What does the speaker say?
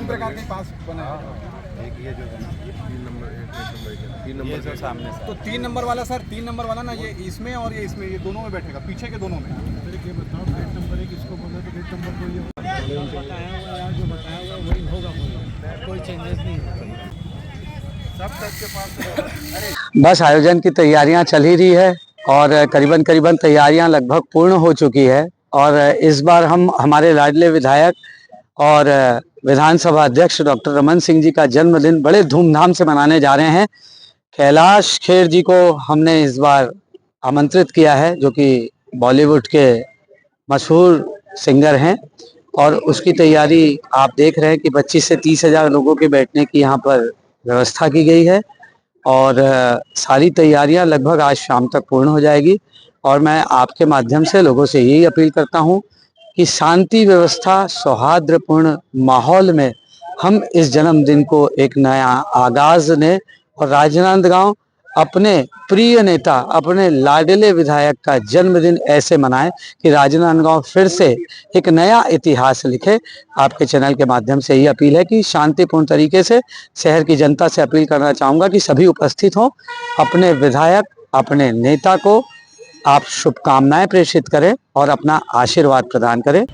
प्रकार के पास बना है। एक ये जो 3 नंबर ये जो सामने से तो 3 नंबर वाला सर, 3 नंबर वाला ना, ये इसमें और ये इसमें, ये दोनों में बैठेगा, पीछे के दोनों में। ये बताओ गेट नंबर 1 किसको बोला, तो गेट नंबर 2 ये बताया हुआ यार, जो बताया हुआ वही होगा, कोई चेंजेस नहीं होगा। सब तक के पास बस आयोजन की तैयारियां चल ही रही है और करीबन तैयारियां लगभग पूर्ण हो चुकी है। और इस बार हम हमारे लाडले विधायक और विधानसभा अध्यक्ष डॉक्टर रमन सिंह जी का जन्मदिन बड़े धूमधाम से मनाने जा रहे हैं। कैलाश खेर जी को हमने इस बार आमंत्रित किया है, जो कि बॉलीवुड के मशहूर सिंगर हैं, और उसकी तैयारी आप देख रहे हैं कि 25 से 30 हजार लोगों के बैठने की यहाँ पर व्यवस्था की गई है। और सारी तैयारियां लगभग आज शाम तक पूर्ण हो जाएगी। और मैं आपके माध्यम से लोगों से यही अपील करता हूं कि शांति व्यवस्था सौहार्दपूर्ण माहौल में हम इस जन्मदिन को एक नया आगाज ने, और राजनांदगांव अपने प्रिय नेता, अपने लाडले विधायक का जन्मदिन ऐसे मनाएं कि राजनांदगांव फिर से एक नया इतिहास लिखे। आपके चैनल के माध्यम से ये अपील है कि शांतिपूर्ण तरीके से शहर की जनता से अपील करना चाहूँगा कि सभी उपस्थित हों, अपने विधायक, अपने नेता को आप शुभकामनाएं प्रेषित करें और अपना आशीर्वाद प्रदान करें।